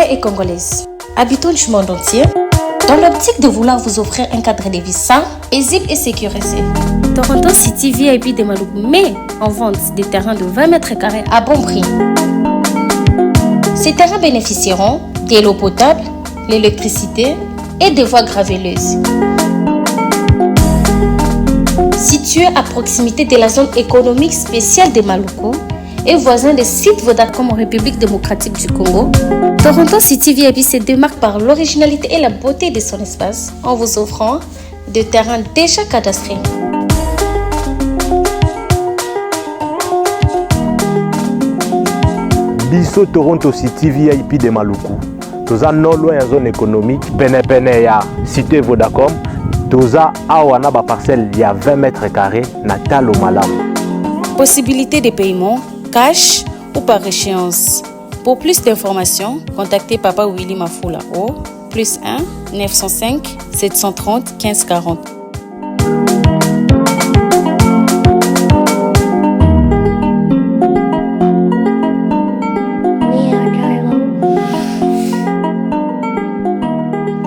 Congolais et Congolaises, habitants du monde entier, dans l'optique de vouloir vous offrir un cadre de vie sain, paisible et sécurisé, Toronto City VIP de Malougou met en vente des terrains de 20 mètres carrés à bon prix. Ces terrains bénéficieront de l'eau potable, l'électricité et des voies gravelleuses. Situé à proximité de la zone économique spéciale de Malougou et voisin des sites Vodacom en République démocratique du Congo, Toronto City VIP se démarque par l'originalité et la beauté de son espace en vous offrant des terrains déjà cadastrés. Biso Toronto City VIP de Malougou. Toza non loin à zone économique, pene ya cité Vodacom. Toza awana ba parcelle il y a 20 mètres carrés na talo malamu. Possibilité de paiement cash ou par échéance. Pour plus d'informations, contactez Papa Willy Mafoula au +1 905 730 15 40.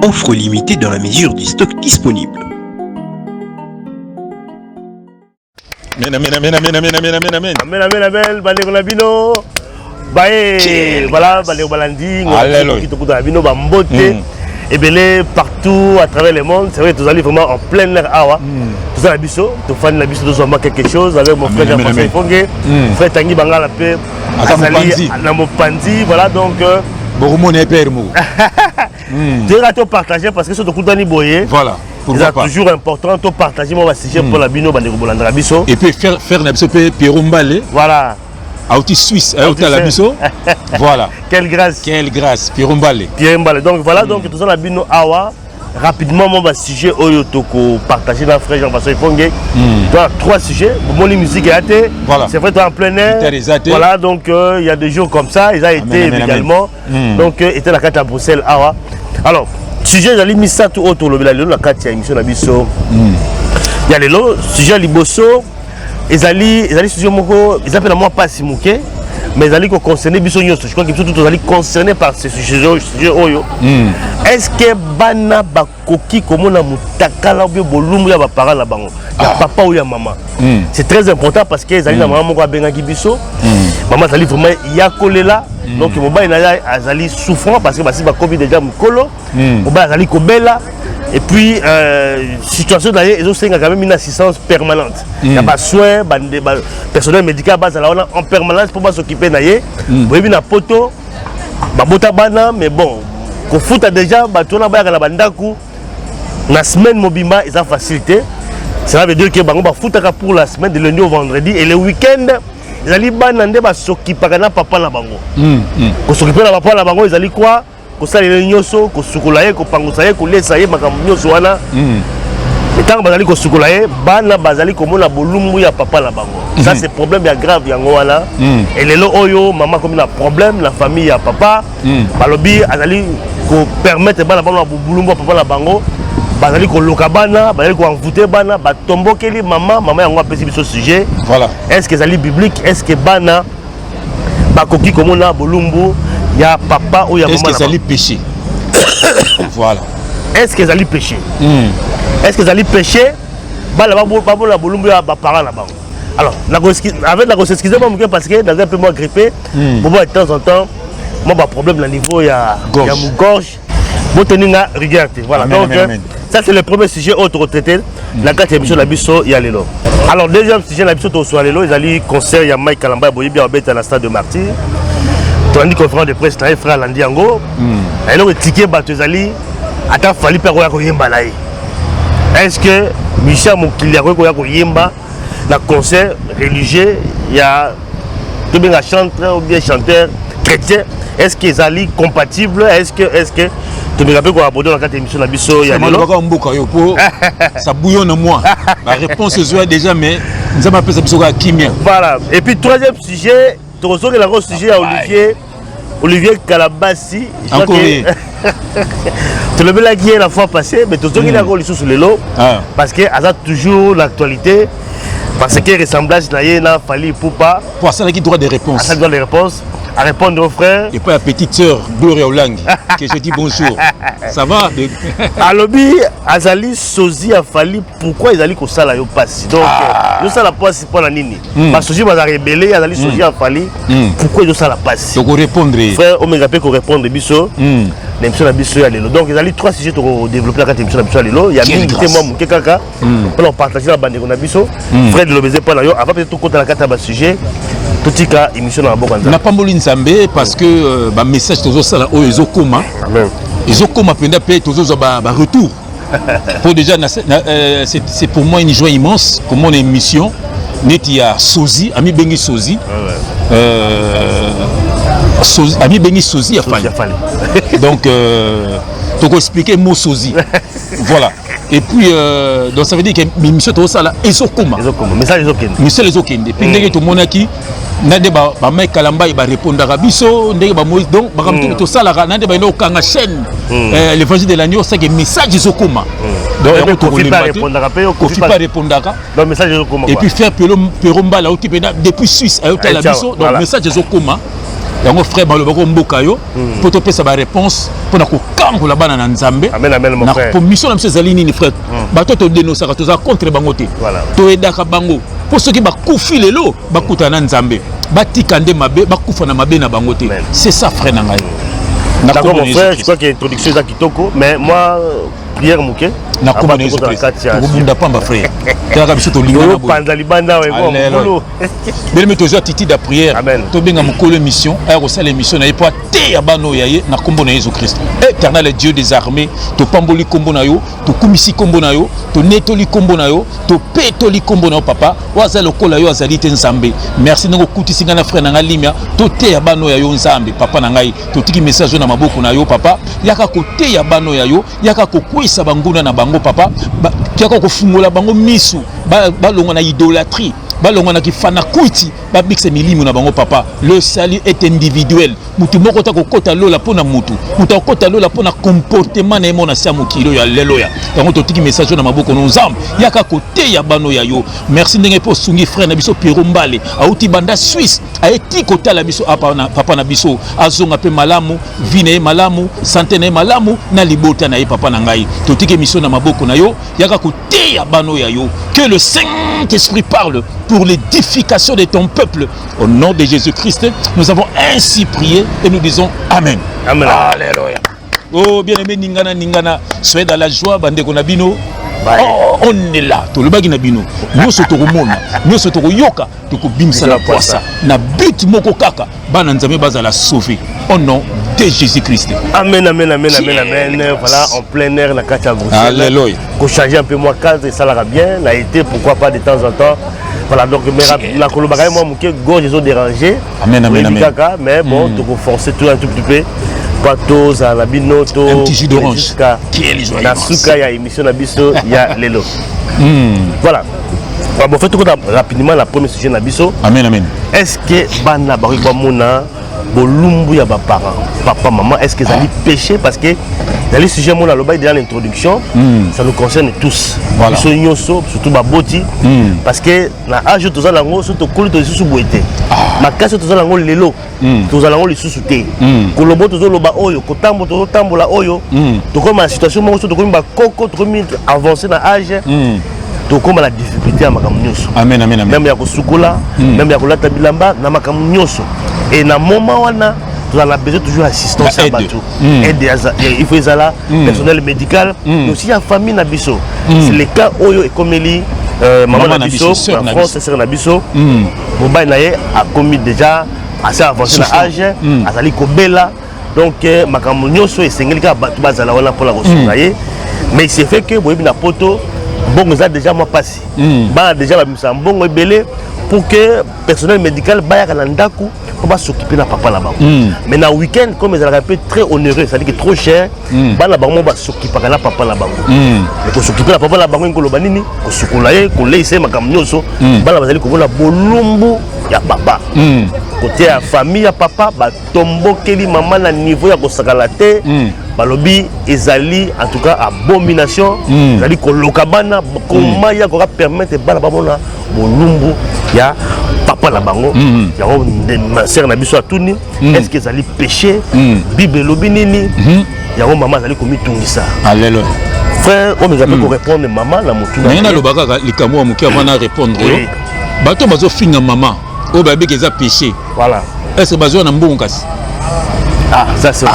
Offre limitée dans la mesure du stock disponible. Voilà, et bien partout à travers le monde, c'est vrai que vous allez vraiment en plein air. Tout ça, la biso, tout fan la biso, nous quelque chose avec mon frère Jean-François Fongue, frère Tanguy Bangala, Namopandi, voilà donc. Tu as tout partagé parce que ce que tu as boyé. Voilà. C'est toujours important de partager mon sujet pour la bino bandeko biso. Et puis faire na biso Pierumbale. Voilà. Auti Suisse, auti la biso. Voilà. Quelle grâce. Quelle grâce, Pierumbale. Pierumbale. Donc voilà, donc tout ça la bino awa. Rapidement, mon sujet Oyotoko partagé dans frère Jean-François Fongue. Tu as 3 sujets. Mon musique est athée. Voilà. C'est vrai, tu es en plein air. Voilà, donc il y a des jours comme ça. Ils ont été également. Donc, était la carte à Bruxelles. Awa. Alors, sujet, j'ai mis ça tout autour de la carte, il y a émission Nabiso. Il y a les lots, sujet Liboso. Ils allaient sujet Moko, ils appellent moi pas Simouké. Mais ils allaient concerner Biso Nyoso. Je crois qu'ils sont tous concernés par ce sujet. Est-ce que Bana Bakoki, comme on a Moutakala ou bien Bolumou, il y a parents là-bas, il y a papa ou il y a maman. C'est très important parce qu'ils allaient dans maman Benaki Biso. Maman allait vraiment y là. Donc mon bain allait souffrant parce que si ma Covid déjà Mukolo, mon bain allait Kobela. Et puis situation d'ailleurs ils ont quand même une assistance permanente. Il y a pas soin, personnel médical base en permanence pour s'occuper d'ailleurs. Vous avez une poto, bota bana mais bon, qu'on fout déjà batona ba la bandaku. La semaine mobima ils ont facilité. Ça veut dire que bango ba foutaka pour la semaine de lundi au vendredi et le week-end ils allaient banande ba s'occuper na papa na bango. Ko s'occuper na papa na bango ils allaient quoi? Ko salé nyoso, ko sukulaye, ko pangusaye, ko lesaye makambo nyoso wana. Et tant bazali ko sukulaye, bana bazali ko mona bolumbu ya papa na bango. Ça c'est problème ya grave yango wana. Et lelo oyo maman comme na problème la famille ya papa, balobi azali ko permettre bana bana bolumbu papa na bango. Bazali ko lokabana, bazali ko envoûter bana, ba tombokeli maman yango apesi biso sujet. Voilà. Est-ce que zali biblique, est-ce que bana bakoki comme na bolumbu ya papa ou ya maman? Est-ce que zali péché? Voilà. Est-ce que zali péché? Est-ce que zali péché? Bala babo la bolumbu ya ba parents là-bas. Alors, avec la grosse excuse moi parce que dans un peu moins grippé, bon de temps en temps, moi ba problème là niveau ya mon gorge. Bon tenir rigueur. Voilà. Donc ça c'est le premier sujet autre traité. La carte émission la biso ya lelo. Alors deuxième sujet la biso to so lelo, ils allaient concert ya Mike Kalamba boyi bien obété à la stade de Martyr. Tandis conférence de presse là frère Landiango. Et là le ticket batezali ata fali pe ko yemba là. Est-ce que Michel Mokili ko yemba na concert religieux il y a tout bien chanteur ou bien chanteur chrétien? Est-ce qu'ils allaient compatibles? Est-ce que tu me rappelles qu'on a abordé dans cette émission la biso ya ça bouillonne en moi. La réponse est déjà mais nous avons appelé ça biso kimia. Voilà. Et puis troisième sujet, tu reçois le gros sujet à Olivier Kalabassi. Encore. Tu le mets là la fois passée, mais tu reçois le gros sur le lot parce que ça a toujours l'actualité. Parce que ressemblage n'a fallu pour pas. Pour ça, il y a droit de réponse. Ça droit de réponse. à répondre aux frères. Et pas la petite sœur Gloria Olang que je dis bonjour. Ça va? Alobi, Azali, Sozi, Afali, pourquoi ils allaient comme ça là, ils passent? Donc, ils ont ça la passe pour la nini. Parce que Sozi va révéler, Azali, Sozi, Afali, pourquoi ils ont ça la passe? Donc, répondre. Frère, Omega peut répondre, Bisso. L'émission de Bisso, donc, ils allaient 3 sujets pour développer la émission de Bisso. Il y a bien qui moi, mon Kekaka, pour partager la bande de Bisso. Frère de l'obésé, pas là, avant peut-être tout compte la carte à sujet. Tout ce cas, émission dans la boca. On n'a pas moulin Zambé parce que le message de ça là, ils ont comme ils ont comme appelé tous retour. Pour déjà, c'est pour moi une joie immense comme mon émission. Net il y a Sozi, Ami Bengi Sozi, Ami Bengi Sozi a fallu. Donc, tu peux expliquer mot Sozi. Voilà. Et puis, donc ça veut dire que l'émission de ça là, ils ont comme. Message les okende. Et puis, dès que tout le monde a qui nade ba mai kalamba il va répondre à biso ndenge ba moïse donc ba kamto to sala nade ba ino kanga chaîne l'évangile de l'agneau c'est que message ezokoma donc on to pas répondre donc message ezokoma et puis faire peromba là oki pena depuis Suisse ayota la biso donc message ezokoma yango frère balobako mboka yo pour te pesa ba réponse pour na ko kangola bana na nzambe amen mon frère pour mission na msezali nini frère bato to dénoncer to za contre bango te to edaka bango pour ceux qui bakufi lelo bakuta na nzambe batika nde mabe bakufa na mabe na bango te c'est ça frère na ngai d'accord mon frère je crois que l'introduction est kitoko mais moi prière mouké na komba na Jésus-Christ bunda pamba frère kaka biso to linga na bo panda libanda we bo bele meto zo titi da prière to benga mukolo mission ay ko sala mission na epo te ya bano ya ye na kombo na Jésus-Christ éternel Dieu des armées to pamboli kombo na yo to kumisi kombo na yo to netoli kombo na yo to petoli kombo na yo papa waza lokola yo azali te nzambe merci ngo kutisi nga na frère na nga limia to te ya bano ya yo nzambe papa na ngai to tiki message na maboko na yo papa yaka ko te ya bano ya yo yaka ko kwisa banguna na bango papa yaka ko fungola bango misu balonga na idolâtrie balonga na kifana kuiti babikse milimu na bango papa le salut est individuel mutu moko ta kokota lola pona mutu mutu kokota lola pona comportement na mona sia mokilo ya lelo ya yango to tiki message na maboko no nzambe yaka kote ya bano ya yo merci ndenge po sungi frère na biso Pierrot Mbale auti banda Suisse aeti kota la biso papa na biso azonga pe malamu vine malamu santé na malamu na libota na ye papa na ngai to tiki mission na maboko na yo yaka kote ya bano ya yo que le Saint-Esprit parle pour l'édification de ton peuple au nom de Jésus-Christ nous avons ainsi prié et nous disons Amen. Amen. Alléluia. Oh bien-aimé Ningana, soyez dans la joie, bande konabino. Oh, on est là, tout le bagi na bino. Nous sommes au monde, nous sommes au yoka, tu ko bimsa la poissa. Na but moko kaka, bana nzambe baza la sauver. Au nom de Jésus-Christ. Amen. Voilà, en plein air la carte à Bruxelles. Alléluia. Qu'on change un peu moins cadre, ça l'ira bien. L'a été, pourquoi pas de temps en temps. Voilà, donc la Colombaga, moi, mon gorge, ils ont dérangé. Amen. Mais bon, tu peux forcer tout un tout petit peu. Patos, à la binoto, un petit jus d'orange. Jusqu'à la souka, il y a émission Nabiso, il y a Lelo. Voilà. Bon, fait tout rapidement la première sujet Nabiso. Amen. Est-ce que Bana Barikwa Mouna, Bolumbu ya ba parents, papa, maman, est-ce qu'ils allaient pécher parce que dans les sujets mon aloba dans l'introduction, ça nous concerne tous. Voilà. Surtout Baboti, parce que na âge tous à l'ango surtout cool tous sous boité. Ma casse tous à l'ango lelo, tous à l'ango les sous-souté. Kolobo tous loba oyo, kotambo tous tambola oyo. Donc comme la situation moi surtout comme ba koko trop avancé dans âge. Donc comme la difficulté à makamunyoso. Amen. Même ya kosukula, même ya kolata bilamba na makamunyoso. Et dans moment wana tu as besoin toujours d'assistance à Batou. Il faut ça personnel médical, mais aussi la famille Nabiso. C'est le cas Oyo et Koméli, maman Nabiso, en France, c'est Nabiso. Mobile Naye a commis déjà assez avancé dans l'âge, a sali Kobela. Donc, Makamunyoso et Sengelika Batou Bazala pour la ressource. Mais il s'est fait que Boyebi na poto, bon, ça déjà moi passé. Bah déjà la mise en bon belé pour que personnel médical baya kalandaku pour pas s'occuper de papa là-bas. Mais dans le week-end, comme ils ont très onéreux, c'est-à-dire que trop cher, bah là-bas on va s'occuper de papa là-bas. Mais pour s'occuper de papa là-bas, on va banini, on s'occuper, on laisse ma camionso, bah là vous allez qu'on la bolumbu ya papa. Côté à famille ya papa, bah tombo keli maman na niveau ya kosakalate. Balobi ezali en tout cas abomination ezali kolokabana comment ya ko permettre bana babona bolumbu ya papa pas la bango ya ma sœur na biso atuni est-ce que ça li péché bible lobinini ya maman zali komi tungisa alléluia frère on nous appelle pour répondre maman la mutuna nena lobaka likamo wa mukia vana répondre bato bazo finga maman o ba beke za péché voilà est-ce bazo na mbongo kasi ça c'est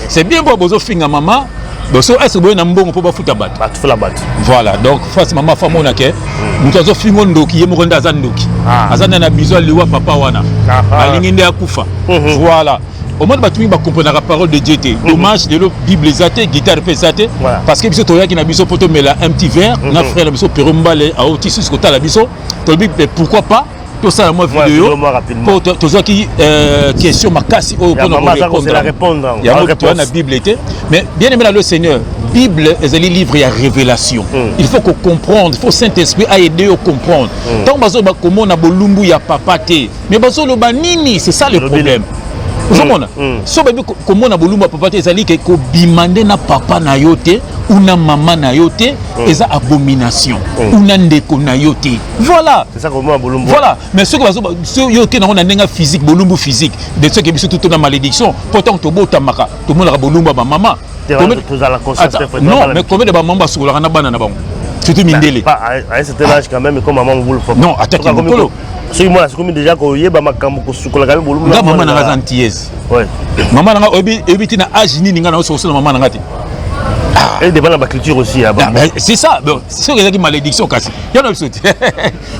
c'est bien pour bazo finga maman donc est-ce que na mbongo po ba futa bat la batte voilà donc face maman femme on a ke mutazo fingo ndoki ye mokonda za ndoki azana na bizo liwa papa wana alingi nde akufa voilà au moins batumi ba comprendre la parole de Dieu. Dommage de la Bible zate, guitare pesate parce que biso toya ki na biso poto mela un petit verre, na frère na biso perombale a oti sur côté la biso. To bi pourquoi pas tout ça moi vidéo pour to qui question makasi au pour répondre. Il y a la Bible était mais bien aimé le Seigneur. Bible est un livre à révélation. Il faut qu'on comprenne, il faut Saint-Esprit a aider à comprendre. Tant bazo ba comment na bolumbu ya papa te. Mais bazo lo banini, c'est ça le problème. Vous comprenez? So baby comment na bolumba papa te ezali ke ko bimande na papa na yote ou na maman na yote eza abomination ou na ndeko na yote. Voilà. C'est ça comment bolumba. Voilà. Mais ceux qui yote na ndenga physique bolumbu physique de ceux qui biso tout na malédiction pourtant to bota maka to mona bolumba ba maman. Non, mais combien de maman ba sukola na bana na bango. Surtout mindele. Pas à cet âge quand même comme maman boule papa. Non, attaque mokolo. Si moi c'est comme déjà ko yeba makambo ko sukola ka bolumbu. Nga maman na zantiese. Ouais. Maman na obiti na âge nini nga na so maman na ngati. Et devant la culture aussi c'est ça. Bon, c'est ça qui malédiction kasi. Il y a une chose.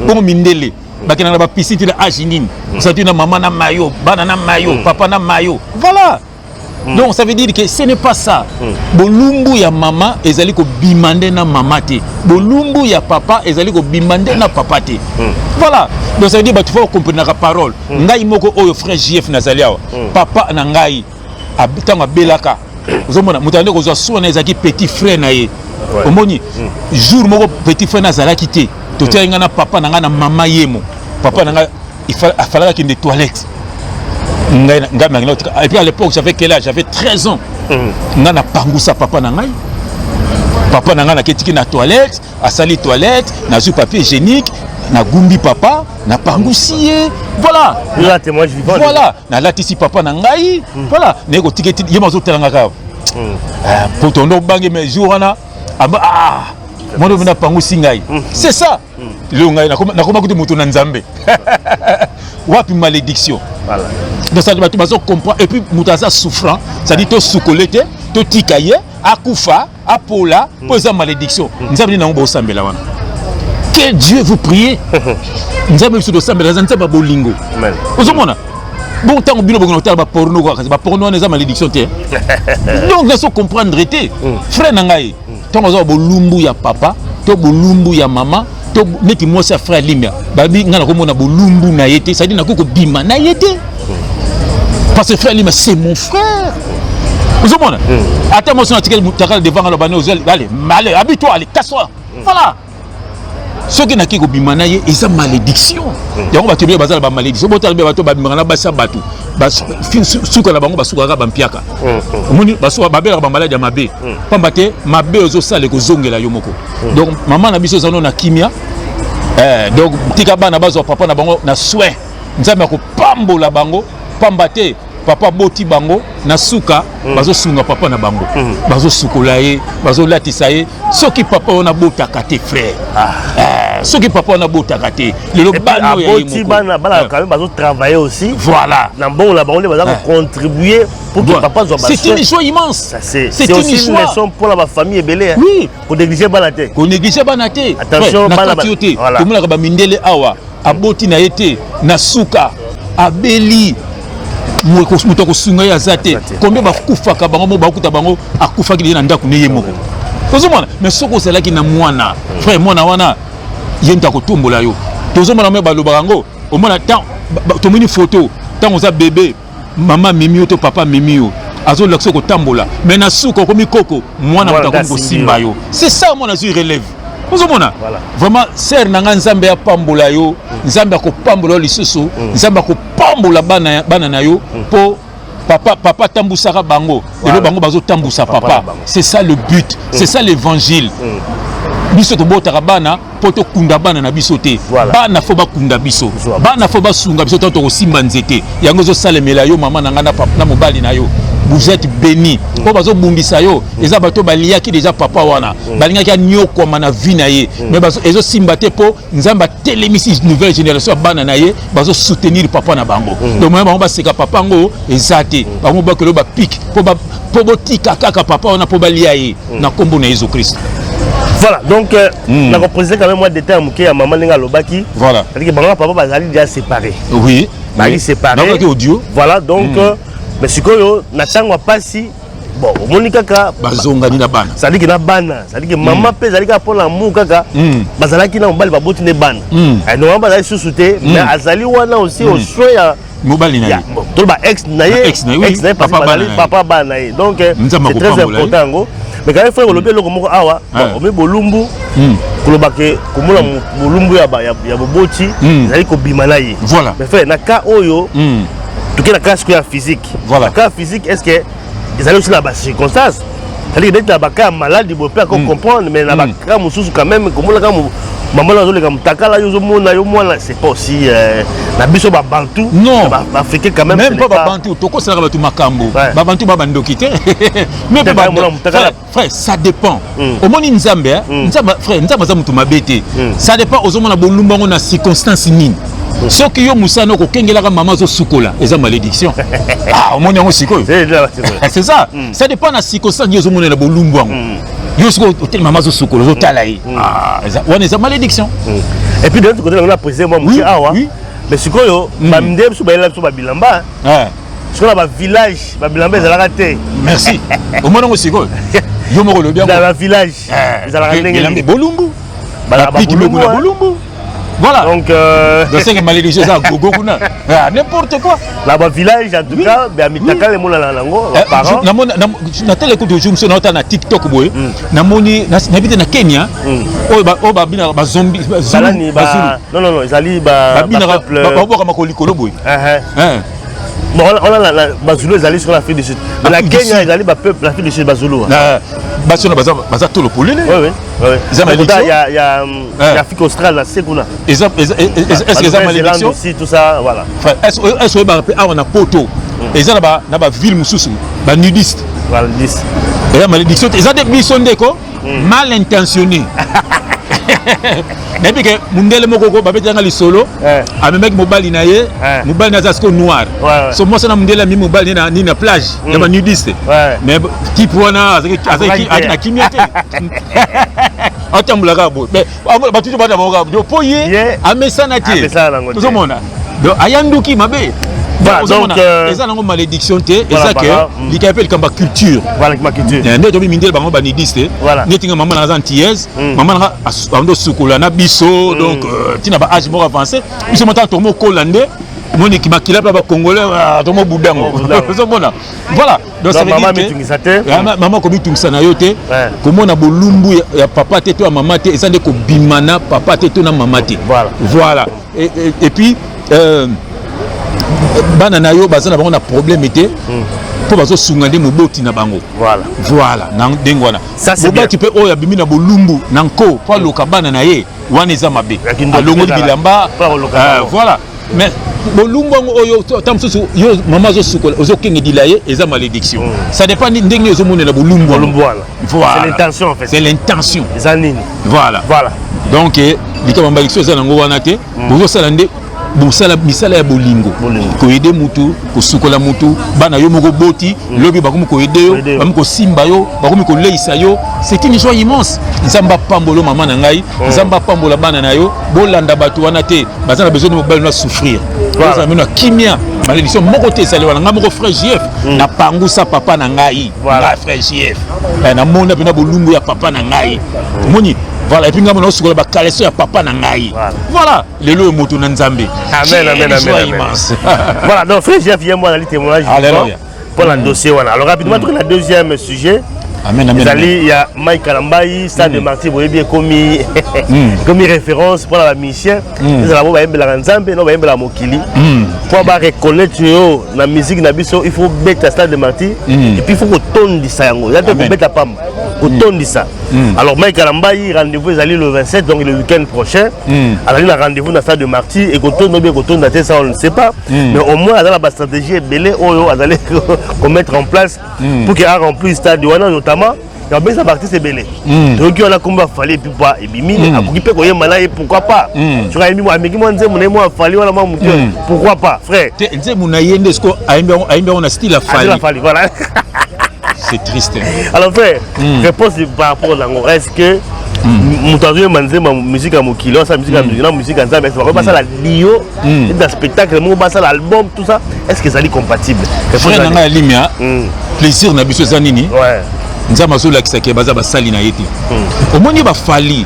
Comme mindele. Bakina na ba piscine na âge nini. Ça tu na maman na mayo, bana na mayo, papa na mayo. Voilà. Donc ça veut dire que ce n'est pas ça. Bolumbu ya maman ezali ko bimande na mama te. Bolumbu ya papa ezali ko bimande na papa te. Voilà. Donc ça veut dire bah tu faut comprendre la parole. Ngai moko oyo frère JF nazali awa. Papa na ngai abitanga belaka. Ozomona mutande ko zo sona ezaki petit frère na ye. Omoni jour moko petit frère nazalaki te. To tianga na papa na nga na mama yemo. Papa na nga il fallait qu'il ait des toilettes. Et puis à l'époque, j'avais quel âge? J'avais 13 ans. Nga na pangusa papa na ngai. Papa na nga na ketiki na toilette, a sali toilette, na zu papier hygiénique, na gumbi papa, na pangusi. Voilà. Là témoignage vivant. Voilà. Na latisi papa na ngai. Voilà. Neko tiketi yema zo telanga ka. Pour ton no bangi mais jour na moi je na pangusi ngai. C'est ça. Le ngai na koma kutu mutu na nzambe. Wapi malédiction. Voilà. Donc ça doit tout comprendre et puis mutaza souffrant, ça dit to soukolete, to tikaye, akufa, apola, posa malédiction. Nous avons dit na mbo sambela wana. Que Dieu vous prie. Nous avons dit sambela zanza ba bolingo. Amen. Ozomona. Bon temps bino bokono tala ba porno quoi, ba porno na za malédiction te. Donc nous faut comprendre été. Frère nangai, tant ozo bolumbu ya papa, to bolumbu ya maman. Neti moi sa frère Limia babi ngana ko mona bolumbu na yete ça dit na ko bima na yete parce que frère Limia c'est mon frère vous comprenez attends moi son article mutakal devant le bano allez malheur habille-toi allez casse-toi voilà ce qui n'a ki ko bima na ye et ça malédiction yango ba tebé bazala ba malédiction botal be bato ba bimana ba sa batu ba suka la bango ba suka ba mpiaka moni ba suka ba bela ba malade ya mabe pambate mabe ozo sale ko zongela yo moko donc maman na biso zano na kimia donc tika bana bazo papa na bango na soin nzambe ko pambola bango pambate papa boti bango na suka bazo sunga papa na bango bazo sukola ye bazo latisa ye soki papa on a bota kate frère soki papa on a bota kate le bano ya boti bana bala quand même bazo travailler aussi voilà na bon la bango bazo contribuer pour que papa soit c'est une joie immense c'est aussi une leçon pour la famille belé oui ko négliger bana te attention bana tioté tout le monde ba mindele awa aboti na yete na suka abeli muto ko sunga ya zate combien ba kufaka bango mo ba kuta bango akufaki na ndaku ne yemoko tozomona mais soko selaki na mwana frère mwana wana yenta ko tombola yo tozomona me ba lobango au moins temps to mini photo tant on a bébé maman mimi to papa mimi yo azo lakso ko tambola mais na suko ko mikoko mwana mutako ko simba yo c'est ça mon azur relève tozomona vraiment ser na nzambe ya pambola yo nzambe ko pambola lisusu nzambe ko pambola bana na yo po papa tambusaka bango et le bango bazo tambusa papa c'est ça le but c'est ça l'évangile biso tobotaka bana po tokunda bana na biso te bana fo bakunda biso bana fo basunga biso to tokosimba nzete yango ezosalemela yo mama na nga na mobali na yo vous êtes bénis po bazobundisa yo eza bato baliaki déjà papa wana balingaki anyokwama na vie na ye mais ezosimba te po nzambe atelemisi nouvelle génération ya bana na ye bazosoutenir papa na bango donc bango baseka papa ngo eza te bango bakelo bapike po botika kaka papa wana po balia ye na kombo na Jésus Christ. Voilà, donc on a représenté quand même moi détail à maman Nenga Lobaki. Voilà. C'est-à-dire que papa bazali déjà séparé. Oui. Bali séparé. Audio. Voilà, donc mais ce que natangwa pasi bon, Monika ka bazonga ni na bana. C'est-à-dire que na bana, c'est-à-dire que maman pe zali ka pour l'amour kaka bazalaki na mbali baboti ne bana. Et non bazali sous-souté mais azali wana aussi au choix ya mobali na ye. Tout ba ex na ye, ex na ye papa bana ye. Donc c'est très important. Mais quand il faut le bien comme awa on met bolumbu kolobake komula bolumbu ya boboti zali ko bimana ye. Voilà. Mais fait na ka oyo tout cas la cas physique. Voilà. La cas physique est-ce que ils allaient aussi là bas circonstances. C'est-à-dire que d'être là malade il faut pas comprendre mais là bas quand même comme là maman là les comme takala yo mona yo mona c'est pas aussi na biso ba bantu non africain quand même même pas ba bantu toko ça ba tu makambo ba bantu ba bandoki te mais pas frère ça dépend au moni nzambe frère nzambe za mutu mabete ça dépend aux hommes na bolumba na circonstance nini soki yo musano ko kengelaka mama zo sukola eza malédiction au moni ngo sikoyo c'est ça ça dépend na circonstance yo zo mona na bolumba yo siko hotel mama zo sukola zo tala yi on est malédiction et puis de l'autre côté on a posé moi monsieur awa mais sikoyo baminde so bayela so babilamba sur la village babilamba ezalaka te merci au moins ngo sikoyo yo moko lo bien dans la village ezalaka ndenge bolumbu bala bolumbu. Voilà. Donc c'est une malédiction ça gogo kuna. N'importe quoi. Là-bas village en tout cas, ben mitaka les mona lango, parents. Na tele ko de jonction na TikTok boy. Na moni na bité na Kenya. O ba bina ba zombie non, ils allaient ba peuple ba makoli kolo boy. Bon, on a la Bazulu, ils allaient sur l'Afrique du Sud. Mais la Kenya, ils allaient ba peuple l'Afrique du Sud Bazulu. Basona baza tout le polele. Oui. Il y a l'Afrique australe, c'est qu'on a. Est-ce que ça malédiction aussi tout ça, voilà. Est-ce que on a poto. Et ça na ba ville mususu, ba nudiste. Voilà, nudiste. Et la malédiction, ils ont des bisondeko mal intentionnés. Depuis que mundele moko ba betanga li solo, a même mobali na ye, mobali na zasko noir. So moi ça na mundele mi mobali ni na plage, na ba nudiste. Mais type wana azaki na kimete. Atambula bo. Mais ba tutu ba ba bo poye amesana tie. Tout monde. Donc ayanduki mabe. Donc les gens ont malédiction et ça que ils appellent comme culture. Voilà ma culture. Ne to mindel bango banidiste. Netinga maman na antillaise, maman na ando sukola na biso donc tina ba âge mo avancé. Biso monta to mo kolande. Moni qui makila ba congolais to mo budango. Voilà. Donc ça veut dire que maman ko bitungisa na yote. Comment na bolumbu ya papa te to maman te ezande ko bimana papa te to na maman te. Voilà. Et puis bana na yo bazana bango na problème était pour bazo sungande moboti na bango voilà na dengwana ça bobati pe oya bimi na bolumbu nanko pa loka bana na ye wana eza mabe alongo bilamba voilà mais bolumbu oyo tamsusu yo mama zo sukola ozo kenge dilaye eza malédiction ça dépend ndenge ozo mona na bolumbu voilà c'est l'intention en fait c'est l'intention eza nini voilà donc likama malédiction eza nango wana te bozo sala nde bosala misala ya bolingo ko aider mutu ko sukola mutu bana yo moko boti lobi bakomi ko aider yo bakomi ko simba yo bakomi ko leisa yo c'est une joie immense nzamba pambolo mama na ngai nzamba pambola bana na yo bolanda batu wana te bazana besoin de mobile na souffrir voilà mena kimia malédiction moko te sale wana ngamoko frère JF na pangusa papa na ngai na frère JF na mona bina bolumbu ya papa na ngai moni. Voilà, et puis nous avons la calesso à papa Nangaï. Voilà, les lois moto Nanzambe. Amen. Voilà, donc frère Jeff, viens-moi dans les témoignages pour le dossier. Alors rapidement, le deuxième sujet. Il y a Mike Kalambayi, Stade de Marty, vous avez comme référence pour la mission. Nous avons la Nzambe, nous avons la Mokili. Pour reconnaître la musique, il faut mettre Stade de Marty. Et puis il faut qu'on tourne ça. Il y a des gens qui mettent la pomme. On tourne ça. Alors Mike Kalambayi rendez-vous ezali le 27 donc le week-end prochain. Alors il a rendez-vous dans stade de Marty et Koto no bien Koto na ça on ne sait pas. Mais au moins dans la stratégie belé oyo azali qu'on mettre en place pour qu'il a rempli le stade notamment. Il y a bien sa partie c'est belé. Donc on a combat fallait puis pas et bimi a occupé ko yemala et pourquoi pas. Tu as mis moi ameki moi nze mon moi fallait wala moi pourquoi pas frère. Nze muna yende ce ko aimba on a style a fallait. Voilà. C'est triste. Alors frère, réponse par rapport à l'ango, est-ce que Moutaoué Manzé ma musique à Mokilo, sa musique à la musique à Zambé, c'est pas ça la bio, dans spectacle, mon bas ça l'album, tout ça, est-ce que ça est compatible? Frère nanga limia, plaisir na biso zanini. Ouais. Nzama zo la kisake baza basali na yete. Au moins ba fali,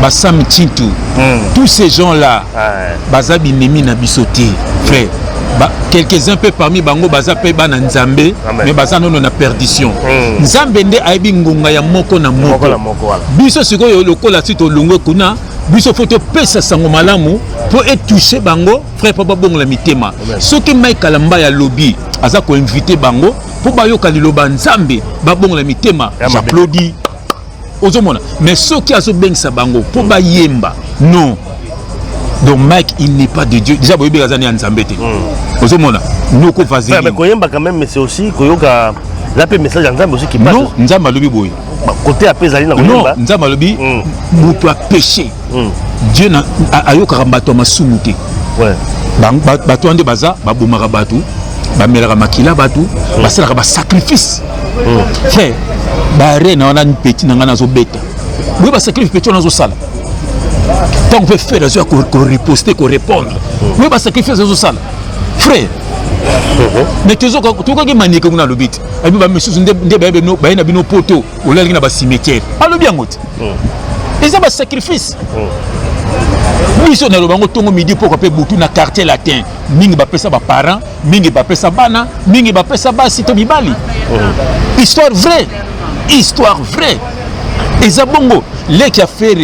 ba Sam Chintu, tous ces gens là, baza binemi na bisoté, frère. Quelques-uns peu parmi bango baza pe bana nzambe mais baza nono na perdition nzambe nde aibi ngonga ya moko na moko biso sikoyo lokola sito longwe kuna biso photo pesa sango malamu pour toucher bango frère papa bongo la mitema soki Mike Kalamba ya lobby aza ko inviter bango pour bayoka liloba nzambe ba bongo la mitema j'applaudis ozomona mais soki azo bengisa bango pour ba yemba non. Donc Mike, il n'est pas de Dieu. Déjà, vous avez dit Nzambete. Vous avez dit que vous avez dit. Mais quand même, c'est aussi que vous avez un message Nzambe aussi qui passe. Non, Nzambe lobi boy. Côté après Zali na non, Nzambe lobi, vous pouvez pécher. Dieu n'a ayoka rambato masumuke. Ouais. Bato ande baza, babumara batu, bamelaka makila batu, basalaka ba sacrifice. Frère, ba reine on a une petite nangana zo beta. Oui, ba sacrifice petit on a zo sala. Tant qu'on peut faire des choses qu'on riposter, qu'on répondre. Oui, bah sacrifier ces choses-là. Frère. Mais tu sais que manier comme on a le but. Et puis bah monsieur on a nos poteaux, on a un cimetière. Alors bien mout. Et ça va sacrifice. Nous sommes dans le bango tongo midi pour qu'on boutou na quartier latin. Mingi ba pesa ba parents, mingi ba pesa bana, mingi ba pesa ba sito mibali. Histoire vraie. Histoire vraie. Et ça bongo les qui a fait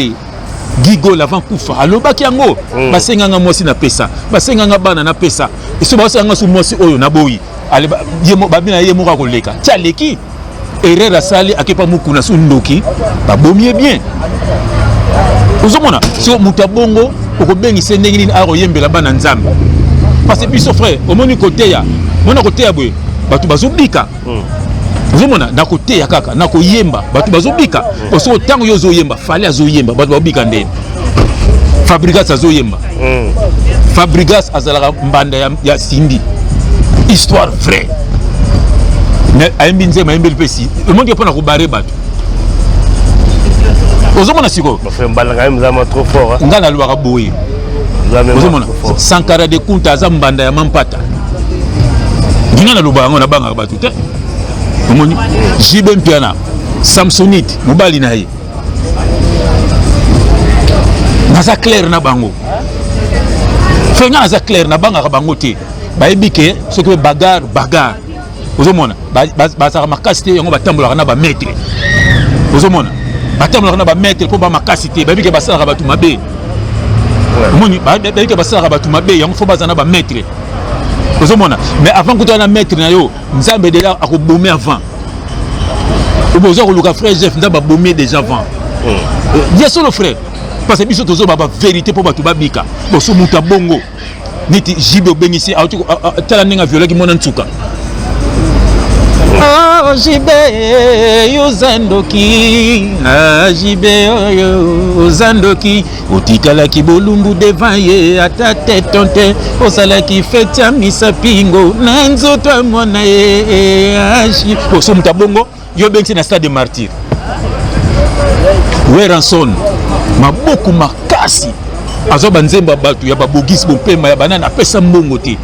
Gigo l'avant kufa alobaki yango basenganga mosi na pesa basenganga bana na pesa eso basenganga su mosi oyo na boyi ale yemo babina yemo ka koleka tchaleki erreur asali akepa mukuna su ndoki babomie bien ozomona so mutabongo okobengisa ndenge nini aro yembela bana nzambe parce que biso frère omoni côté ya mona côté ya boye batu bazobika Zomona na côté ya kaka na ko yemba batu bazobika oso tango yo zo yemba fale azo yemba batu babika ndene Fabrigas azo yemba Fabrigas azalaka mbanda ya Sindi histoire vraie mais ayembi nzema ayembi pesi le monde yopona ko bare batu ozomona siko fait mbala quand même zama trop fort ngana lwaka boye ozomona Sankara de Kunta za mbanda ya Mampata ngana lubanga na banga batu te Moni Jibe Mpiana Samsonite mobali na ye naza clair na bango fenga naza clair na banga bango te baebike soki bagarre ozomona bazaka makasi te yango batambolaka na ba maître ozomona batambolaka na ba maître po ba makasi te baebike basalaka batu mabe moni baebike basalaka batu mabe yango fo bazana ba maître mais avant que tu aies un maître, Nzambe est là à bomber avant. Ou besoin que le frère Jeff Nzambe a bombé déjà avant. Bien sûr le frère. Parce que biso tozo baba vérité pour batu babika. Boso muta bongo. Niti jibe bengisi a tala ninga viola ki mona ntuka. Ah jibe yozandoki. Ah jibe yozandoki. Otikala ki bolumbu devant ye ata tetonte osala ki feta misa pingo na nzoto mona ye ashi boso mutabongo yo bengisi na stade de martyr Weranson maboku makasi azoba nzemba batu ya babogisi bompema ya banana pesa mbongo te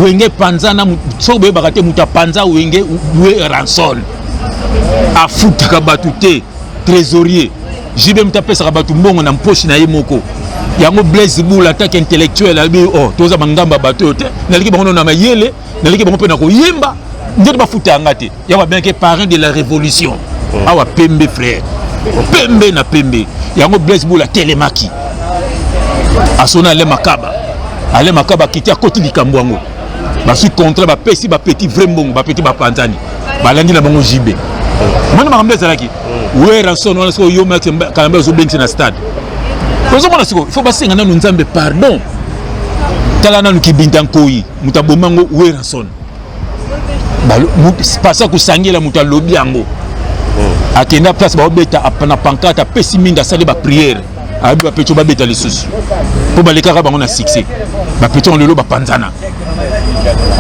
wenge panzana sobe bakate mutapanza wenge Weranson afutaka batu te trésorier Jibe mtapesa batu mbongo na mposhi na ye moko yango Blaise Boula attaque intellectuelle abi oh toza bangamba bato te naliki bango na mayele naliki bango pe na ko yemba ndeto bafuta ngate ya bien que parrain de la révolution awa pembe frère pembe na pembe yango Blaise Boula telemaki asona ale makaba kiti akoti likambo yango basu contrat ba pesi ba petit vrai mbongo ba petit ba panzani balandi na bango Jibe mwana makambe zalaki ouais rançon on est yo max Kalamba zo bengi na stade kozo mona siko il faut basenga nanu nzambe pardon tala nanu kibinta nkoyi mutabomango ouais rançon balo pasa kusangela mutalobi yango akenda place ba obeta apana pancarte apesi minga sali ba prière abi ba pecho ba beta lisusu po balekaka bango na succès ba pecho lelo ba panzana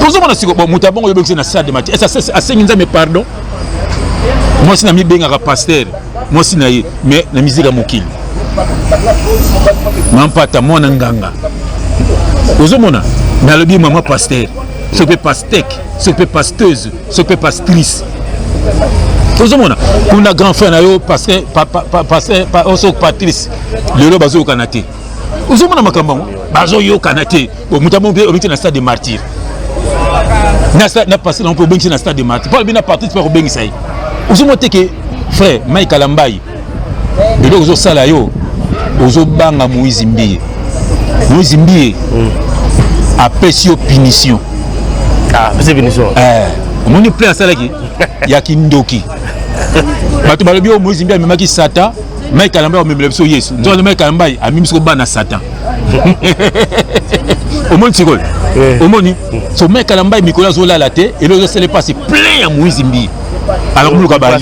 kozo mona siko mutabongo yo bengi na stade match esa asengi nzambe pardon moi si na mi benga ka pasteur moi si na ye mais na musique mokili mampata mona nganga kozo mona na lobi maman pasteur ce peut pastek ce peut pasteuse ce peut pastrice kozo mona kuna grand frère na yo parce que pasteur oso patrice lelo bazo kanate kozo mona makambango bazo yo kanate bo mutamo be obiti na stade de martyr na passé dans pour bengi na stade de martyr pas bien partir pour bengi ça kozo mote que frère Mike Kalambai lelo kozo sala yo kozo banga Moïse Mbiye apesi yo punition c'est punition on est prêt à ça là qui ya kindoki bato balobi o Moïse Mbiye memaki Satan Mike Kalambai o memele biso Yesu nzo Mike Kalambai amimi so bana Satan omoni tikol omoni so Mike Kalambai mikola zo la te et le se le passe plein ya Moïse Mbiye alors muluka ba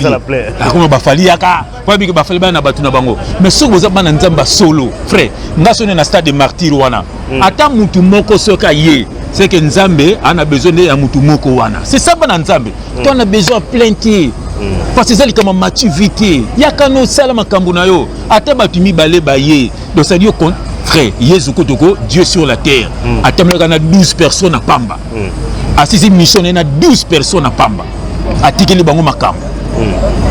akoma ba fali yaka pa bi ba fali bana batu na bango mais so boza bana nzamba solo frère ngaso ne na stade de martyr wana ata mutu moko soka ye c'est que nzambe ana besoin de ya mutu moko wana c'est ça bana nzambe toi on a besoin plainter parce que ça li comme maturité yaka no sala makambo na yo ata batu mibale ba ye donc ça dit au frère Yesu kotoko Dieu sur la terre atamela na 12 personnes à Pamba assisi mission na 12 personnes à Pamba atikeli bango makambo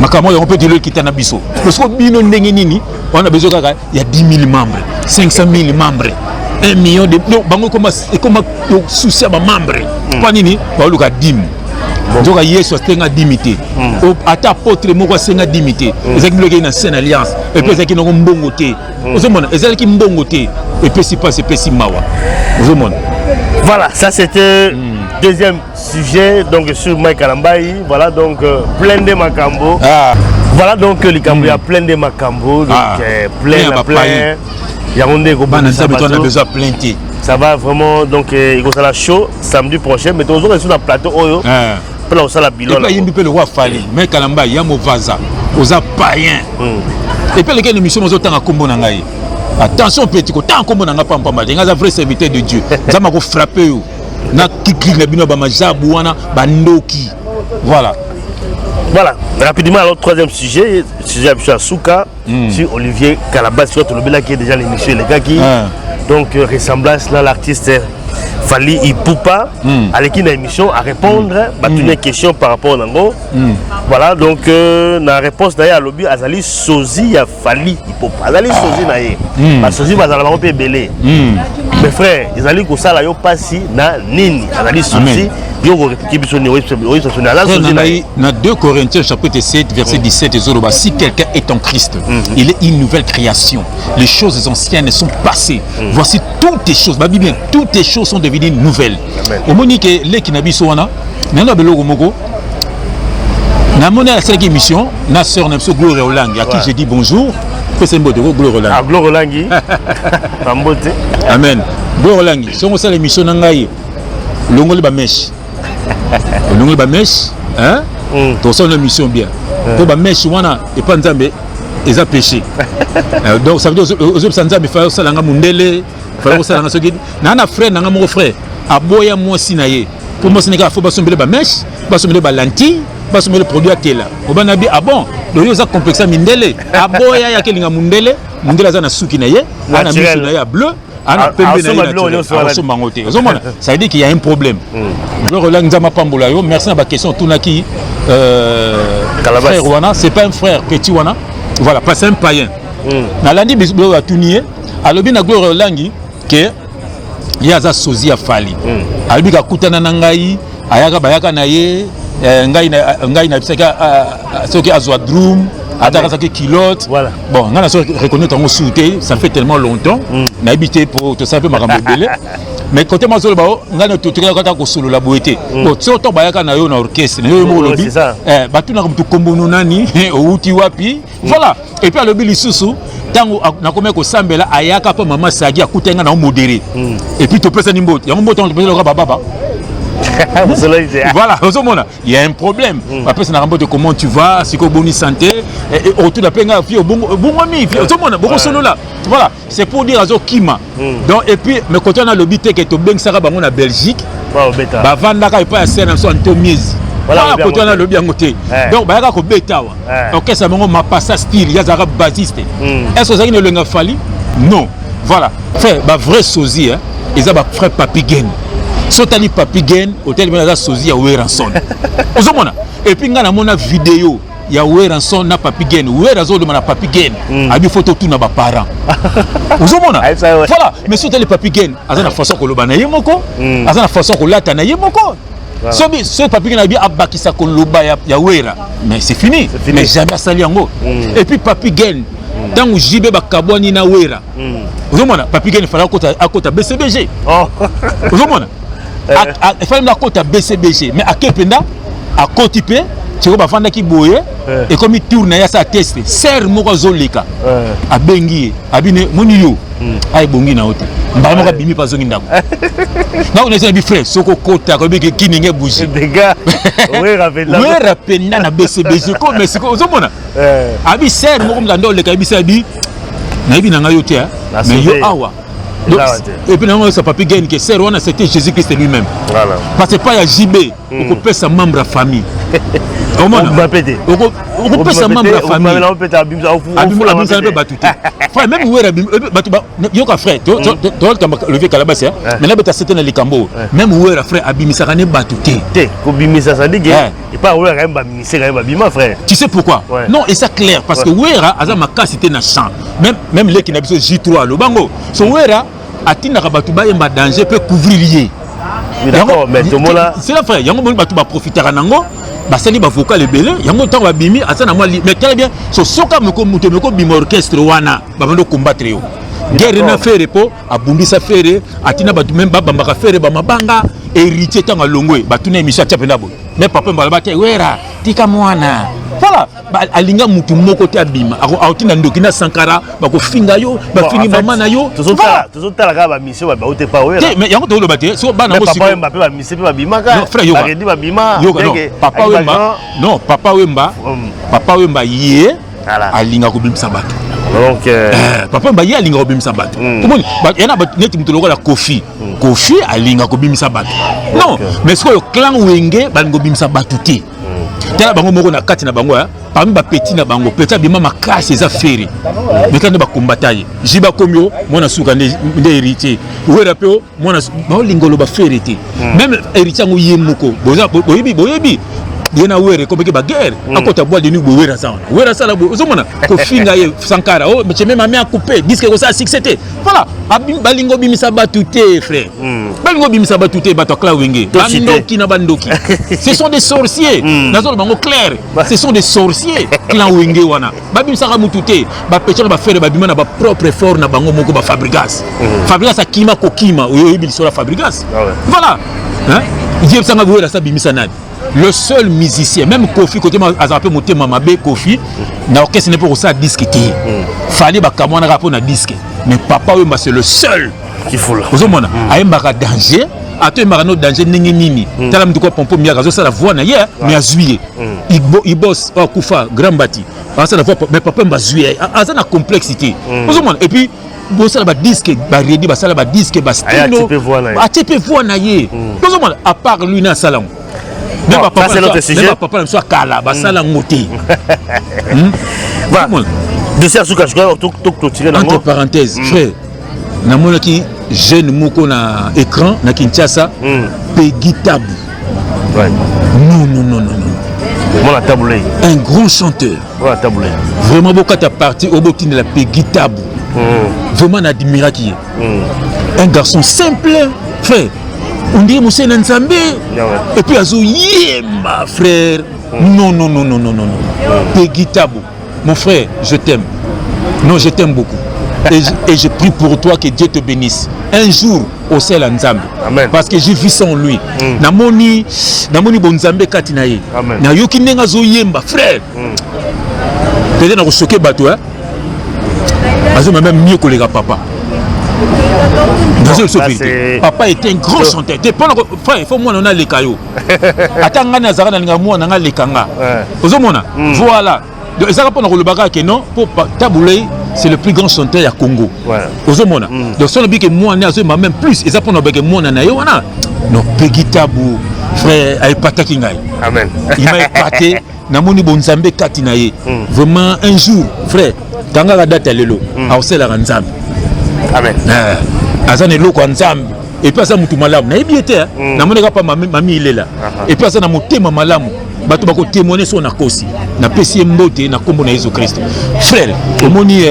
makambo on peut dire kita na biso parce que bino ndenge nini on a besoin kaka ya 10 000 membres 500 000 membres 1 million de bango comme souci ba membres kwa nini ba luka 10 nzoka Yesu astenga dimité ata apôtre moko astenga dimité ezaki bloqué na sainte alliance et puis ezaki noko mbongo te ozomona ezaki mbongo te et puis si passe et puis si mawa ozomona voilà ça c'était deuxième sujet donc sur Mike Kalambai voilà donc plein de makambo voilà donc les Cambo a plein de makambo donc plein il y a on a besoin plainter ça va vraiment donc il va la show samedi prochain mais toujours sur le plateau oyo pour ça la bilan et puis il peut le roi Fali Mike Kalambai ya movaza aux païens et puis les émissions aux autant à kombo na ngai attention petit ko tant kombo na nga pamba nga za vrai serviteur de Dieu ça m'a frappé na kiki na bino ba majabu wana bandoki voilà rapidement alors troisième sujet à Souka sur Olivier Kalabas sur le bela qui est déjà l'émission les gars qui donc ressemblance là l'artiste Fali Ipupa avec une émission à répondre à toutes les questions par rapport à Nango voilà donc la réponse d'ailleurs à l'objet Azali Sozi a Fali Ipupa Azali Sozi naie Sozi va dans la belé mes frères ils allaient que ça là yo passi na nini Azali Sozi yo répliquer biso ni na 2 Corinthiens chapitre 7 verset 17 si quelqu'un est en Christ il est une nouvelle création les choses anciennes sont passées voici toutes les choses bien toutes les choses sont devenues nouvelles au monique les kinabiso wana nana beloko moko na mona la cinquième émission na sœur Nemso Gloire Olangi à qui j'ai dit bonjour c'est un beau de Gloire Olangi Gloire Olangi ambote amen Gloire Olangi songo ça l'émission nangai longoli ba mèche longoli ba mèche hein to son émission bien to ba mèche wana et pas nzambe ils ont péché donc ça veut dire aux autres nzambe fa ça langa mundele fa ça langa soki na frère na mon frère aboya moi sinaye pour moi Sénégal faut basombele ba mèche basombele ba lentille basombele produit à tela obanabi ah bon donc ils ont complexé mindele aboya ya kelinga mundele za na suki na ye ana misu na ya bleu ana pembe na ça veut dire qu'il y a un problème je relance nzama pambola yo merci na ba question tunaki frère wana c'est pas un frère petit wana voilà pas c'est un païen na landi bisblo atunier alobi na Gloire Olangi que yaza Sozi a Fali alobi ka kutana na ngai ayaka bayaka na ye ngai na bisaka soki azwa drum ataka saki kilote bon ngana so reconnaître en souté ça fait tellement longtemps na habité pour tout ça peu makambo belé mais côté mazolo ba ngana totika kata ko solo la boité bon so to bayaka na yo na orchestre na yo mo lobi batu na mutu kombono nani outi wapi voilà et puis alobi lisusu tango na komé ko sambela ayaka pa mama sagi akutenga na modéré et puis to pesa nimbo ya mboto to pesa ka baba voilà, il y a un problème. Après, c'est un comment tu vas, c'est bonne santé, et autour de la peine, bon ami, voilà, c'est pour dire à Kima. Donc, et puis, mais quand on a le bité qui est au Ben Sarah, on a Belgique, bah, Vandaka est pas à Seine, on est au Mise. Voilà, quand on a le bien côté. Donc, bah, il y a un bêta. Ok, ça m'a passé style, il y a un basiste. Est-ce que ça ne l'a fallu? Non. Voilà, frère, bah, vrai sosie, ils ont frère Papigen. Sotali Papigen, hôtel Benaza Sozi ya Weranson. Ozomona. Et puis ngana mona vidéo ya Weranson na Papigen. Weranson de mana Papigen. Abi photo tout na ba parents. Ozomona. Voilà, mais Sotali Papigen, azana façon ko loba na yemoko, azana façon ko lata na yemoko. Sobi ce Papigen abi abakisa ko loba ya Wera. Mais c'est fini. Mais jamais sali yango. Et puis Papigen tangu jibe bakabwani na Wera. Ozomona, Papigen fala akota BCBG. Ozomona. Il fallait la côte à BCBG, mais à Kependa, à Kotipé, tu vois, Fanda qui boye, et comme il tourne, il y a sa test, serre mon zolika, à Bengi, à Bine, Monio, à Bongi na Oti, Mbama Bimi pas Zonginda. Non, on est un frère, Soko Kota, comme il qui n'est bougie. Des gars, ouais, Rapenda na BCBG, comme mais c'est quoi, Zomona, Abi serre mon comme le Kabi Sabi, Nabi Nangayote, mais yo awa. Donc, et puis, non, ça papi gagne que c'est Rwanda, c'était Jésus-Christ lui-même. Voilà. Parce que pas y a JB, on peut sa membre à famille. On va péter. On peut sa membre à famille. On peut même où est le frère, tu as levé Calabas, mais là, tu as certaines les cambo. Même où est le frère Abimisarane Batouté. Tu sais pourquoi? Non, et ça clair, parce que Ouera, Azamaka, c'était un champ. Même les qui n'habitent J3, le bango. Son Ouera, Atina Rabatouba, il y a un danger, peut couvrir lié. D'accord, mais tout le monde là. C'est la frère, il y a un moment où profiter à Nango. Basali ba vocal belé yango tango babimi asana moi mais très bien so soka meko muto meko bima orchestre wana babando combattre yo guerre na faire po abumbisa faire atina batu même bamba ka faire ba mabanga héritier tanga longwe batuna émission tchapenda bo mais papa mbala bate wera tika mwana voilà alinga mutu moko te abima aotina ndokina Sankara bako finga yo ba fini mama na yo tozotala ka ba mission ba ote pa wera mais yango to lo bate so bana mo papa Wemba pe ba mission pe ba bima ka aredi ba bima papa Wemba non papa Wemba yé alinga ko bimisa bato donc papa Wemba yé alinga ko bimisa bato komoni yana ba neti mutu lokola Kofi alinga ko bimisa bato non mais ce que le clan Wenge balingo bimisa bato te tala bango moko na kati na bango parmi ba petit na bango petit bima makasi eza feri mais quand ba combattre jiba komyo mona suka nde héritier wera peo mona ba lingolo ba feri te même héritier ngo yemoko boyebi yena were ko beke ba guerre akota bois de nuit bo wera ça wera ça la bo ozomona ko finga ye Sankara oh mais même mami a coupé disque ko ça succès voilà balingo bimisa batute frère balingo bimisa batute bato kla wenge bandoki na bandoki ce sont des sorciers nazolo bango clair ce sont des sorciers clan wenge wana babimisa ka mutute ba pecho ba faire ba bima na ba propre effort na bango moko ba Fabrigas akima kokima oyo ibi sur la Fabrigas voilà hein Dieu sanga wera ça bimisa nani. Le seul musicien, même Kofi, côté Azapé Moté Mamabé, Kofi, n'a orchestre n'est pas pour ça disquer. Fallait bakamwa na rapport na disque. Mais Papa Wemba c'est le seul qui fout là. Vous avez un danger, à toi un danger nini. T'as l'âme de quoi pompo miagazo ça la voix na hier, mais à juillet. Il bosse au Koufa Grand Bati. Ça la voix, mais Papa Wemba juillet. Ça la complexité. Vous avez et puis bon ça la disque, ba ready, ba ça la disque, ba stylo. A TP voix na hier. Vous avez à part lui na salon. Même papa c'est notre sujet. Même papa soit kala, ba sala ngoti. Voilà. De ça sous cache quoi tout clôturer entre parenthèses, frère. Na mona ki jeune moko na écran na Kinshasa, Peggy Tabu. Ouais. Non. Mon taboulé. Un grand chanteur. Voilà taboulé. Vraiment beaucoup ta partie au bout de la Peggy Tabu. Vraiment admiré qui. Un garçon simple, frère. On dit Moussé Nzambe et puis Azo Yemba frère. Non. Peggy Tabu. Mon frère, je t'aime. Non, je t'aime beaucoup. et je prie pour toi que Dieu te bénisse. Un jour, au ciel Nzambe. Amen. Parce que j'ai vu ça en lui. Namoni bonzambe kati na ye. Na yoki nenga zo yemba frère. Peut-être na ko choquer bato hein. Azo même mieux que les gars papa. Papa était un grand chanteur. Frère, il faut moi on a les cailloux. Attends nazara na linga moi na les kanga. Ozomona. Voilà. Donc ça répond au bagarre que non pour Taboulé, c'est le plus grand chanteur à Congo. Ozomona. Donc ça on dit que moi na zo même plus, ils apprennent que moi na yo wana. Non, Peggy Tabou, frère, ay pataki ngai. Amen. Il m'a épaté na moni bonzambe kati na ye. Vraiment un jour, frère, tanga la date lelo, a osela Nzambe. Amen. Azane loko Nzambe. Et puis ça mutu malamu. Na yebiete na moneka pa mami ilela. Et puis ça na motema malamu. Bato bako témoigner sur na kosi. Na pesi mbote na kombo na Jésus Christ. Frère, omoni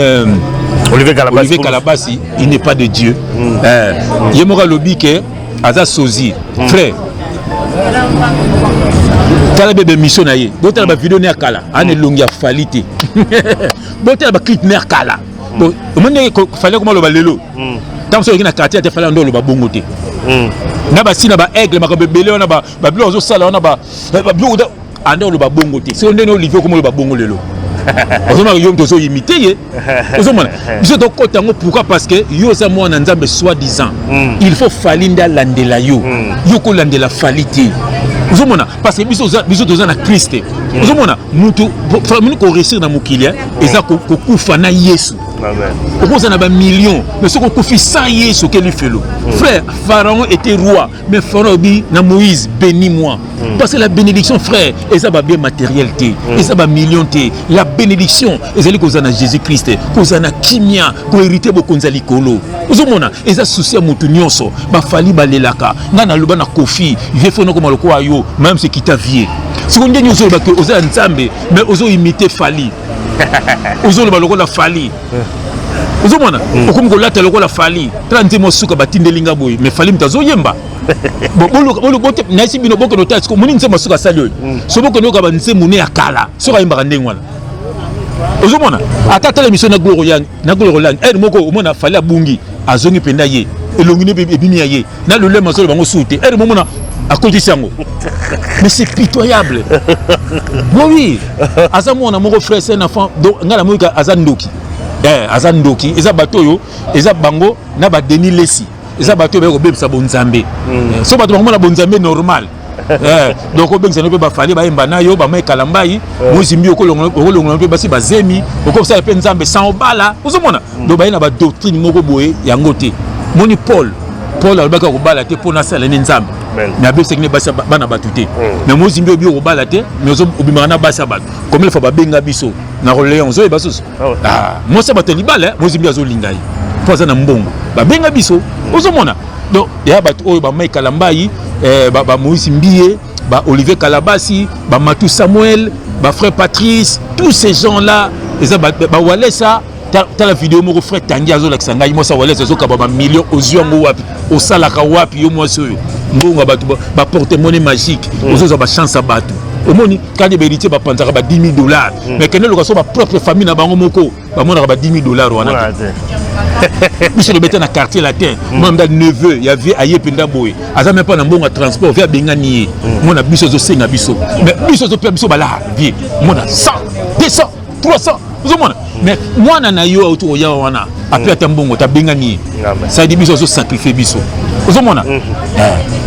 Olivier Kalabasi, il n'est pas de Dieu. Yemoka lobi ke aza sozi. Frère. Tala bébé mission na ye. Botala ba vidéo na kala. Ane longi falite. Botala ba clip na kala. Bon, il fallait comment le balelo. Tant que na quartier, il fallait ndo le babongo te. Na ba sina ba aigle ma ko belé on a ba blo zo sala on a ba blo ando le babongo te. C'est on ndeno Olivier comment le babongo lelo. Ozoma yo mtozo imiter ye. Ozoma. Biso to kotango pourquoi parce que yo za mo na Nzambe soi-disant. Il faut falinda landela yo. Yo ko landela falite. Ozomona parce que biso toza na Christ. Ozomona mutu famille ko réussir na mokilia eza ko kufa na Yesu. Amen. On a des millions, mais ce qu'on confie sans Yesu qu'elle fait l'eau. Frère, Pharaon était roi, mais Pharaon dit na Moïse, bénis-moi. Parce que la bénédiction, frère, et ça va bien matérialité, et ça va million. La bénédiction, et ça qu'on a Jésus-Christ, qu'on a Kimia, qu'on hérité beaucoup de Kolo. Vous avez et ça souci à Moutounionso, ma fali balelaka, nana luba na kofi, il faut nous comme le quoi yo, même ce qui t'a vié. Si on dit nous aux Nzambe, mais aux imiter fali. Ozo le baloko la fali. Ozo mona, okomko lata loko la fali. Trante mo suka batinde linga boy, mais fali mtazo yemba. Bolo bote na isi bino boko no tati ko muni nzema suka sali oyo. So boko no ka banze mune akala. So ka yemba ndenge wana. Ozo mona, ata tala mission na gloro yang, na gloro lang. Moko omona fali abungi, azongi penda ye. Elongine ebimi ya ye. Na le lema so bango soute. Momona à cause de ça. Mais c'est pitoyable. Oui, Azamo, on a mon frère, c'est un enfant. Donc, on a la musique Azandoki. Azandoki, ils ont bateau, ils ont bango, n'a pas Denis Lessi. Ils ont bateau, ils ont bébé Sabonzambe. Ce bateau, on a Bonzambe normal. Donc, on ne peut pas faire des banayo, des kalambayi, vous avez mis au colon, au zemi, au comme ça, les penzambe sans bala. Vous avez donc, il y a une doctrine, il y a un côté. Moni Paul a le bac au balate pour la salle Nzambe. Mais à ce qui n'est pas bana batute. Mais moi zimbi obi au balate, mais aux obimana basa bat. Comme il faut pas benga biso. Na Roléon zo e basos. Ah, moi ça bateli bal, moi zimbi azo lingai. Pour ça na mbongo. Ba benga biso. Ozomona. Donc il y a bat o ba mai kalambai, ba Moïse Mbié, ba Olivier Kalabasi, ba Matou Samuel, ba frère Patrice, tous ces gens là, ils ba Walesa. T'as la vidéo mon frère Tangi azo laksanga moi ça Walesa zo ka ba millions aux yeux ngo wapi, au salaka wapi yo moi so. Mbongo batu ba porte-monnaie magique, aux ba chance à batu. Au moni quand il héritier ba pantaka ba $10,000. Mais quand le gaso ba propre famille na bango moko, ba mona ba $10,000 wana. Monsieur le bétain na quartier latin, moi m'da neveu, il y avait aye penda boy. Aza même pas na mbongo transport, via bengani. Moi na biso zo senga biso. Mais biso zo pe biso ba la vie. Moi na 100, 200, 300. Vous avez mais moi na yo autour ya wana après tambongo ta bengani ça dit biso sacrifier biso vous avez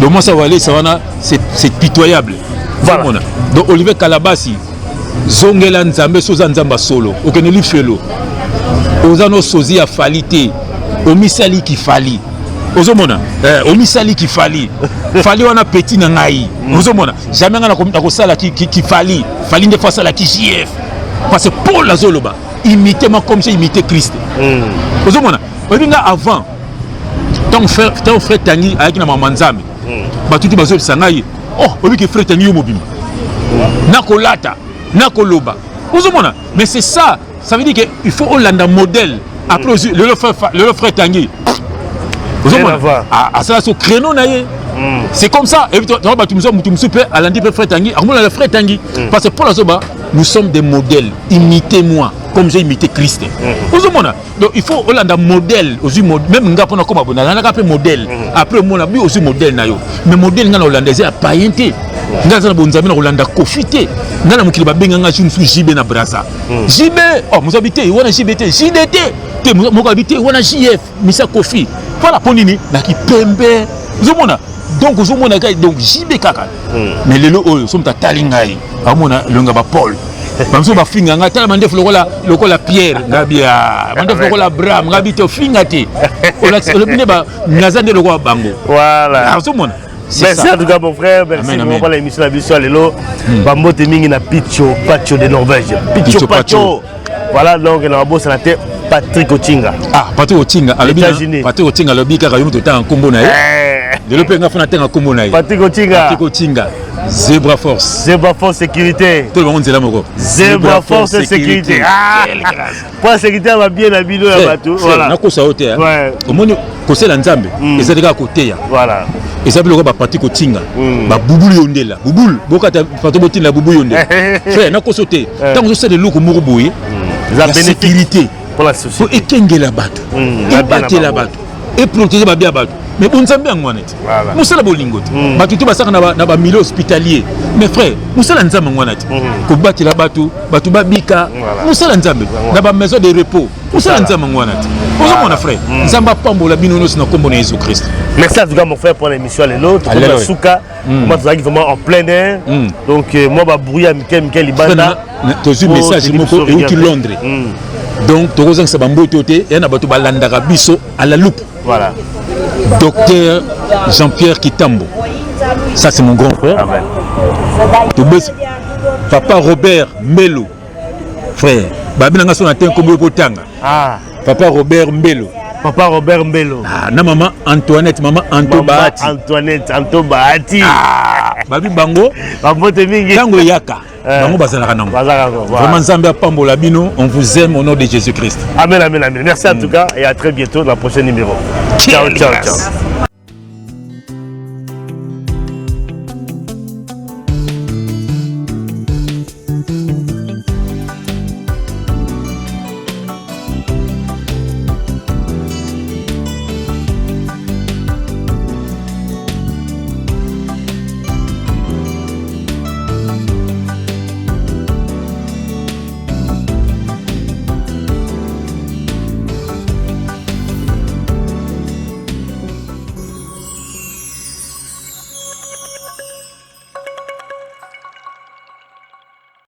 donc moi ça va aller ça wana c'est pitoyable voilà donc Olivier Kalabasi zongela Nzambe soza Nzamba solo okene li felo ozano sozi ya falite omisali ki fali ozomona omisali ki fali wana petit na ngai ozomona jamais ngana ko sala ki fali nde fa sala ki JF. Parce que Paul Azoloba, imiter moi comme j'ai imité Christ. Vous avez vu avant, ton frère Tangi avec la maman Nzambe, tu dis que Sangaï, oh, oui que frère Tangi mobile. Nakolata, Nakoloba. Vous avez mais c'est ça, ça veut dire qu'il faut un modèle. Après le frère Tangi. Vous avez à ça c'est créneau naïe. C'est comme ça. Et tu me dis frère Tangi, le frère Tangi, parce que Paul Azoba nous sommes des modèles. Imitez-moi comme j'ai imité Christ. Donc il faut un modèle, même nga pona comme abona, on a appelé modèle. Après mon abi aussi modèle na yo. Mais modèle nga na hollandais a payenté. Nga za bonzami na Hollanda kofité. Nga na mukili ba benga nga chunsu jibe na braza. Jibe, oh vous habitez, wana JBT, JDT. Te moko habité wana JF, misa kofi. Voilà ponini na ki pembe. Zomona. Donc zomona kai donc JB kaka. Mais lelo oyo somta talingai. Amona longa ba Paul. Bamso ba finga nga tala mandef lokola Pierre ngabia mandef lokola Abraham ngabi te finga te o bine ba ngazande lokola bango voilà azomona. Merci en tout cas mon frère, merci pour l'émission la vision lelo bambote mingi na Pacho de Norvège Pacho. Voilà donc na boss na te Patrick Ochinga. Ah Patrick Ochinga Patrick Ochinga lobi kaka yo to nkombo na ye de le penga fona tenga nkombo na ye Patrick Ochinga Zebra Force sécurité. Tout le monde est là, mon Zebra Force sécurité. Ah, pour la sécurité, on va bien la vidéo à bateau. Voilà. On a quoi hôtel. Au moins, qu'on sait l'ensemble. Et ça déjà à côté. Voilà. Et ça veut dire que parti Kotinga, bah boubou yonde là, boubou, beaucoup de photos la boubou yonde. Frère, on a quoi sauter. Tant que c'est de l'eau comme Mourouboui, la sécurité pour la société. Faut éteindre la bateau, ébattre la bateau, et protéger la bateau. Mais on s'en bien ngwanet. Musala bolingo. Batutu basaka na ba milieu hospitalier. Mais frère, musala nzamba ngwanet. Ko bati la batu babika. Musala nzambe. Na ba maison de repos. Musala nzamba ngwanet. Ozo mon frère. Nzamba pambola binono na kombo na Jésus Christ. Merci à tout cas mon frère pour l'émission lelo. Tout comme Souka. Moi tu vraiment en plein air. Donc moi ba brouiller Mikel Ibanda. Tu as un message moko et qui Londres. Donc tu rozang sa bambo toté et na batu balandaka biso à la loupe. Voilà. Docteur Jean-Pierre Kitambo. Ça, c'est mon grand frère. Papa Robert Mbelo. Frère. Papa Robert Mbelo. Papa Robert Mbelo. Ah, na maman Antoinette, maman Antobati. Antoinette, Antobati. Ah, babi bango. Babote mingi. Tango yaka. Bango bazalaka nango. Vraiment Nzambe apambola bino, on vous aime au nom de Jésus-Christ. Amen, amen, amen. Merci en tout cas et à très bientôt dans le prochain numéro. Ciao, ciao, ciao.